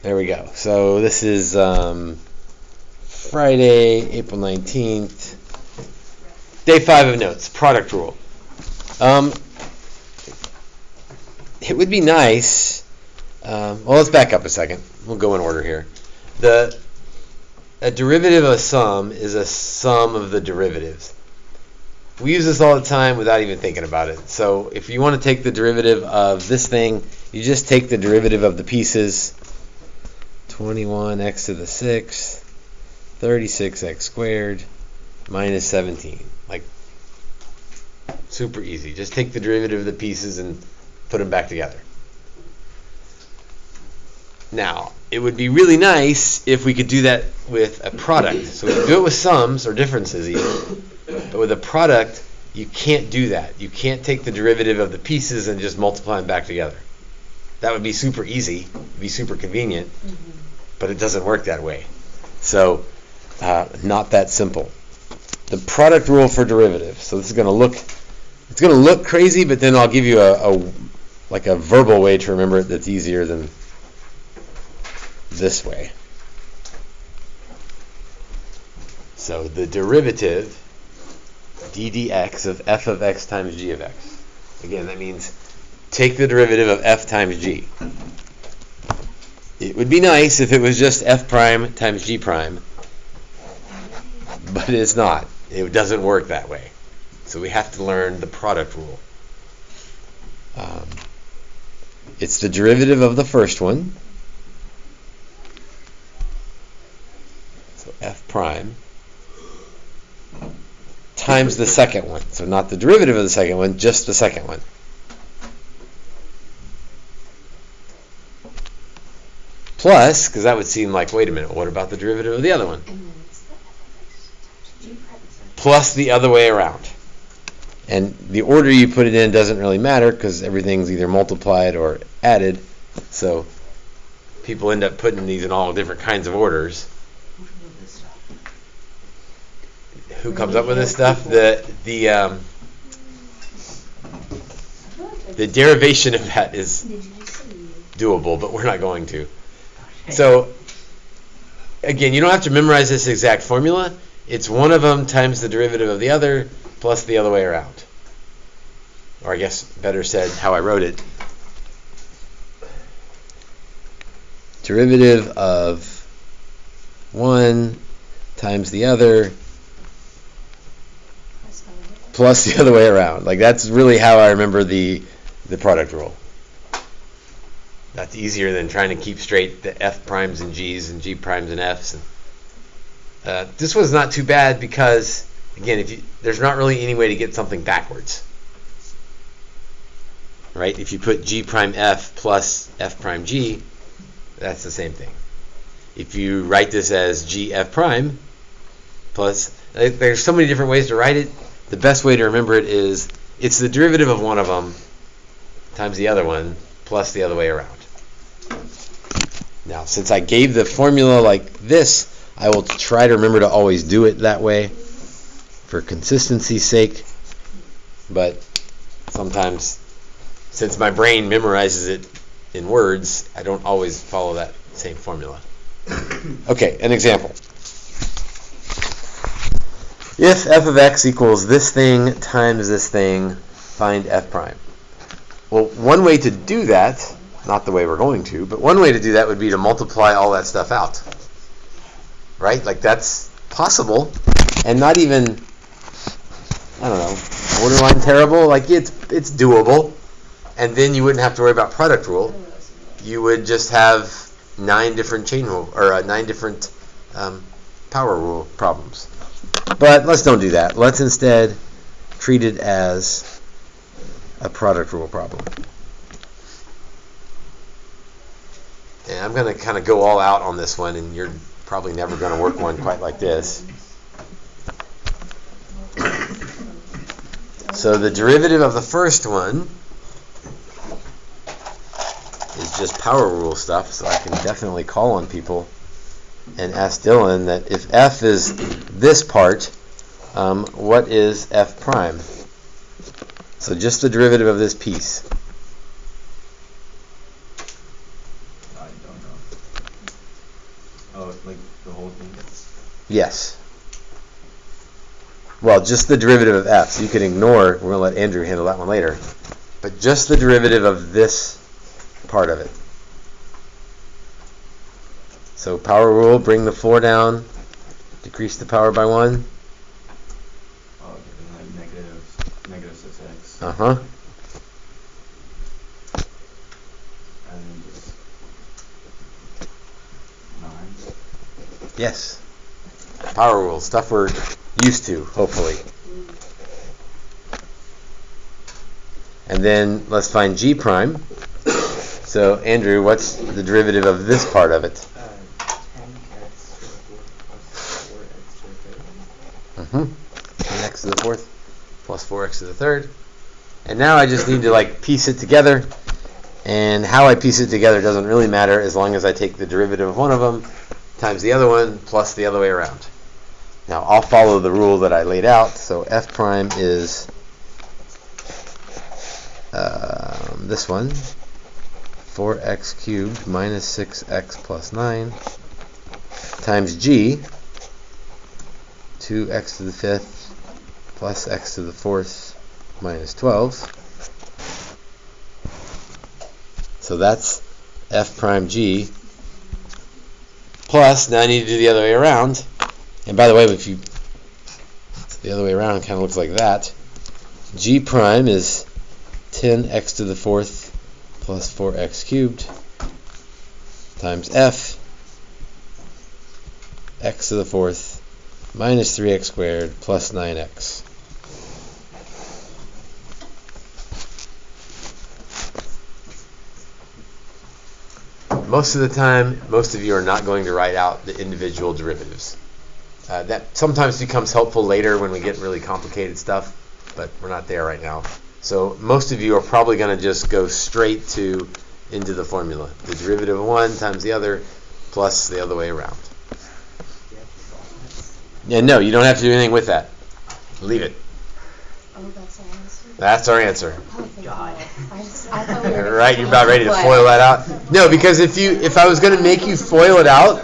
There we go. So this is Friday, April 19th. Day 5 of notes, product rule. It would be nice, well, let's back up a second. We'll go in order here. A derivative of a sum is a sum of the derivatives. We use this all the time without even thinking about it. So if you want to take the derivative of this thing, you just take the derivative of the pieces. 21x to the 6th, 36x squared, minus 17. Like, super easy. Just take the derivative of the pieces and put them back together. Now, it would be really nice if we could do that with a product. So we can do it with sums or differences even. But with a product, you can't do that. You can't take the derivative of the pieces and just multiply them back together. That would be super easy. It would be super convenient. But it doesn't work that way. So, not that simple. The product rule for derivatives. So this is going to look, it's going to look crazy, but then I'll give you a verbal way to remember it that's easier than this way. So the derivative d dx of f of x times g of x. Again, that means take the derivative of f times g. It would be nice if it was just f prime times g prime, but it's not. It doesn't work that way. So we have to learn the product rule. It's the derivative of the first one, so f prime, times the second one. So not the derivative of the second one, just the second one. Plus, because that would seem like, wait a minute, what about the derivative of the other one? Plus the other way around. And the order you put it in doesn't really matter because everything's either multiplied or added. So people end up putting these in all different kinds of orders. Who comes up with this stuff? The derivation of that is doable, but we're not going to. So, again, you don't have to memorize this exact formula. It's one of them times the derivative of the other plus the other way around. Or I guess, better said, how I wrote it. Derivative of one times the other plus the other way around. Like, that's really how I remember the product rule. That's easier than trying to keep straight the f primes and g's and g primes and f's. This one's not too bad because, again, there's not really any way to get something backwards. Right? If you put g prime f plus f prime g, that's the same thing. If you write this as g f prime plus, there's so many different ways to write it. The best way to remember it is it's the derivative of one of them times the other one plus the other way around. Now, since I gave the formula like this, I will try to remember to always do it that way for consistency's sake. But sometimes, since my brain memorizes it in words, I don't always follow that same formula. Okay, an example. If f of x equals this thing times this thing, find f prime. Well, one way to do that, not the way we're going to, but one way to do that would be to multiply all that stuff out. Right? Like, that's possible, and not even, I don't know, borderline terrible. Like, it's doable, and then you wouldn't have to worry about product rule. You would just have 9 different chain rule, or 9 different power rule problems. But let's don't do that. Let's instead treat it as a product rule problem. And I'm going to kind of go all out on this one, and you're probably never going to work one quite like this. So the derivative of the first one is just power rule stuff, so I can definitely call on people and ask Dylan that if f is this part, what is f prime? So just the derivative of this piece. like the whole thing? Yes. Well, just the derivative of f. So you can ignore, we're going to let Andrew handle that one later. But just the derivative of this part of it. So power rule, bring the 4 down, decrease the power by 1. Oh, okay, then like negative 6x. Uh-huh. And then just 9. Yes. Power rule, stuff we're used to, hopefully. And then let's find g prime. So, Andrew, what's the derivative of this part of it? 10x to the 4th plus 4x to the 3rd. Mm-hmm. 10x to the 4th plus 4x to the 3rd. And now I just need to piece it together. And how I piece it together doesn't really matter as long as I take the derivative of one of them times the other one plus the other way around. Now I'll follow the rule that I laid out. So f prime is this one, 4x cubed minus 6x plus 9 times g, 2x to the 5th plus x to the 4th minus 12. So that's f prime g plus, now I need to do the other way around. And by the way, if you, the other way around kind of looks like that. G prime is 10x to the 4th plus 4x cubed times f x to the 4th minus 3x squared plus 9x. Most of the time, most of you are not going to write out the individual derivatives. That sometimes becomes helpful later when we get really complicated stuff, but we're not there right now. So most of you are probably going to just go straight into the formula. The derivative of one times the other plus the other way around. Yeah, no, you don't have to do anything with that. Leave it. Oh, that's our answer? That's our answer. Oh, thank God. I thought we were Right, you're about ready to foil that out. No, because if I was going to make you foil it out,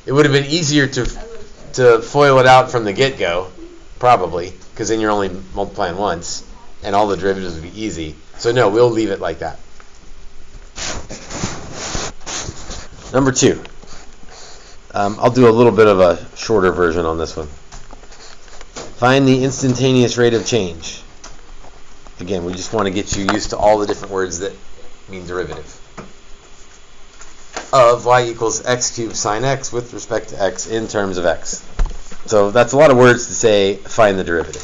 it would have been easier to foil it out from the get-go, probably, because then you're only multiplying once, and all the derivatives would be easy. So no, we'll leave it like that. Number 2. I'll do a little bit of a shorter version on this one. Find the instantaneous rate of change. Again, we just want to get you used to all the different words that mean derivative. Of y equals x cubed sine x with respect to x in terms of x. So that's a lot of words to say, find the derivative.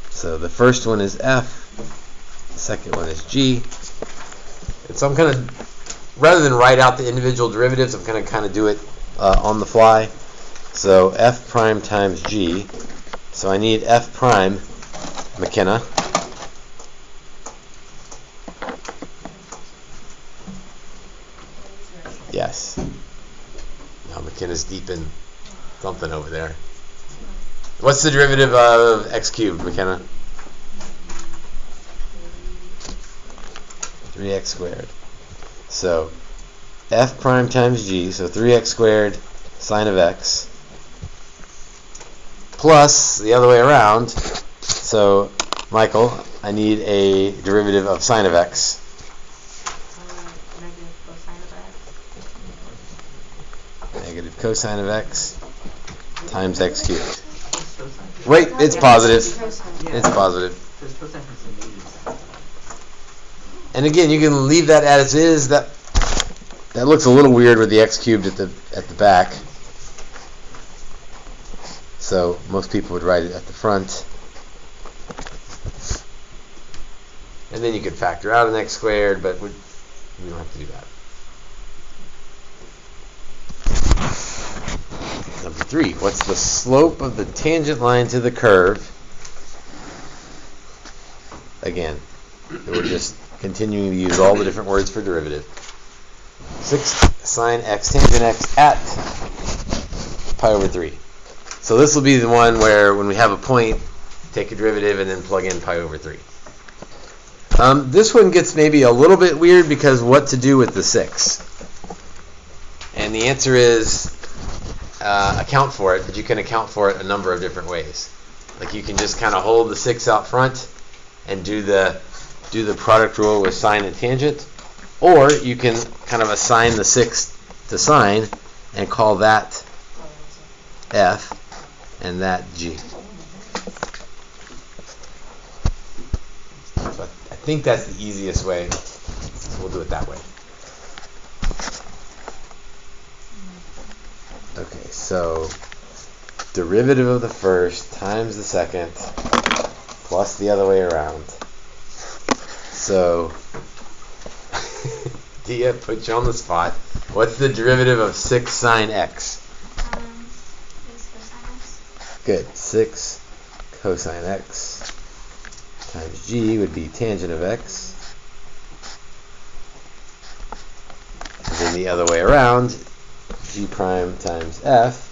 So the first one is f, the second one is g. And so I'm going to, rather than write out the individual derivatives, I'm going to kind of do it on the fly. So f prime times g. So I need f prime, McKenna. Yes. Now McKenna's deep in something over there. What's the derivative of x cubed, McKenna? 3x squared. So f prime times g, so 3x squared sine of x, plus the other way around. So, Michael, I need a derivative of sine of x. Negative cosine of x times x cubed. Wait, it's positive. It's positive. And again, you can leave that as is. That looks a little weird with the x cubed at the back. So most people would write it at the front. And then you could factor out an x squared, but we don't have to do that. Number 3, what's the slope of the tangent line to the curve? Again, we're just continuing to use all the different words for derivative. 6 sine x tangent x at pi over 3. So this will be the one where when we have a point, take a derivative and then plug in pi over 3. This one gets maybe a little bit weird because what to do with the 6? And the answer is account for it, but you can account for it a number of different ways. Like you can just kind of hold the 6 out front and do the product rule with sine and tangent, or you can kind of assign the 6 to sine and call that F and that G. So I think that's the easiest way. So we'll do it that way. Okay, so derivative of the first times the second plus the other way around. So, Dia, put you on the spot. What's the derivative of 6 sine x? Is cosine x? Good. 6 cosine x times g would be tangent of x. And then the other way around, g prime times f.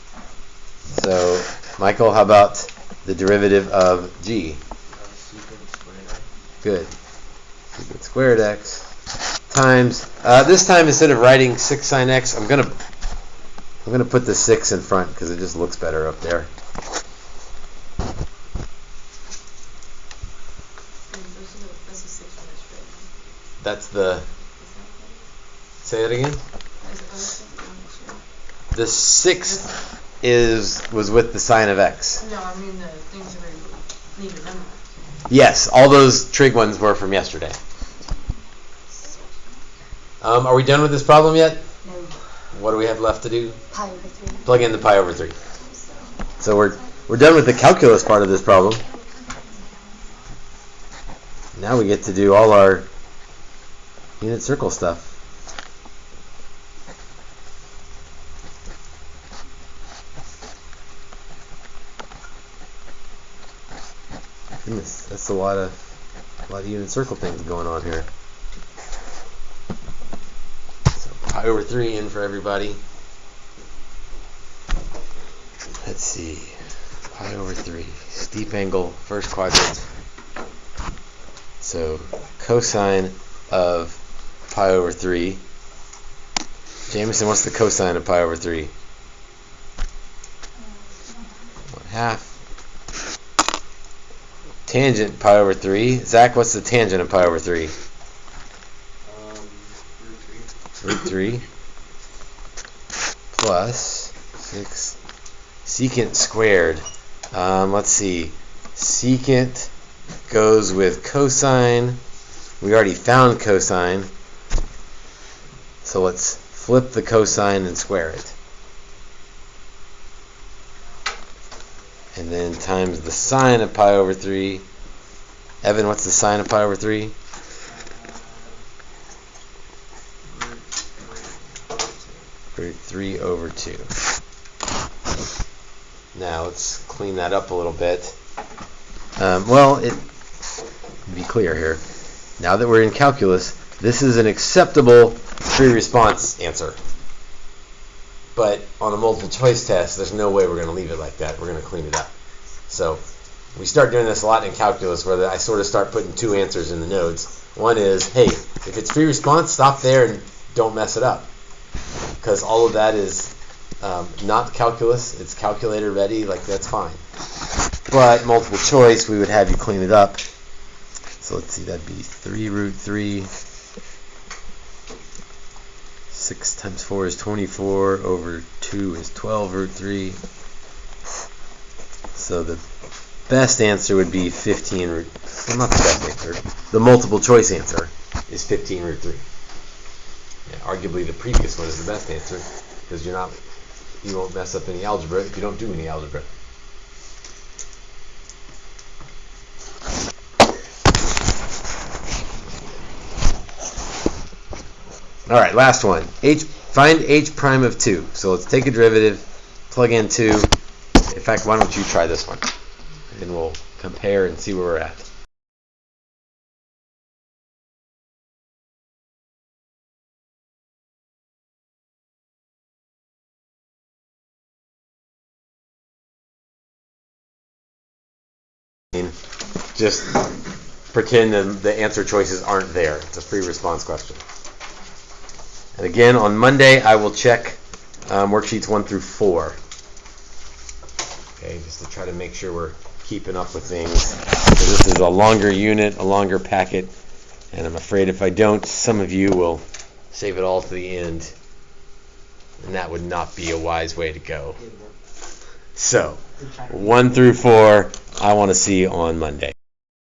So, Michael, how about the derivative of g? Secant squared x. Good. Secant squared x times. This time, instead of writing 6 sine x, I'm gonna put the 6 in front because it just looks better up there. That's a 6 on this straight. That's the. Say that again. The 6 was with the sine of x. No, I mean the things that we need to memorize. Yes, all those trig ones were from yesterday. Are we done with this problem yet? No. What do we have left to do? Pi over 3. Plug in the pi over 3. So we're done with the calculus part of this problem. Now we get to do all our unit circle stuff. Goodness, that's a lot of unit circle things going on here. So pi over 3 in for everybody. Let's see. Pi over 3. Steep angle, first quadrant. So cosine of pi over 3. Jameson, what's the cosine of pi over 3? 1/2. Tangent pi over 3. Zach, what's the tangent of pi over 3? Root 3. Root 3 plus 6 secant squared. Let's see. Secant goes with cosine. We already found cosine. So let's flip the cosine and square it. And then times the sine of pi over 3. Evan, what's the sine of pi over 3? Root 3 over 2. Now let's clean that up a little bit. Be clear here. Now that we're in calculus, this is an acceptable free response answer. But on a multiple choice test, there's no way we're going to leave it like that. We're going to clean it up. So we start doing this a lot in calculus where I sort of start putting 2 answers in the notes. One is, hey, if it's free response, stop there and don't mess it up. Because all of that is not calculus. It's calculator ready. Like, that's fine. But multiple choice, we would have you clean it up. So let's see, that'd be 3 root 3. 6 times 4 is 24 over 2 is 12 root 3. So the best answer would be 15 root... Well, not the best answer. The multiple choice answer is 15 root 3. Yeah, arguably the previous one is the best answer because you won't mess up any algebra if you don't do any algebra. All right, last one. Find h prime of 2. So let's take a derivative, plug in 2. In fact, why don't you try this one? And we'll compare and see where we're at. Just pretend the answer choices aren't there. It's a free response question. And again, on Monday, I will check worksheets 1 through 4. Okay, just to try to make sure we're keeping up with things. So this is a longer unit, a longer packet, and I'm afraid if I don't, some of you will save it all to the end, and that would not be a wise way to go. So, 1 through 4, I want to see on Monday.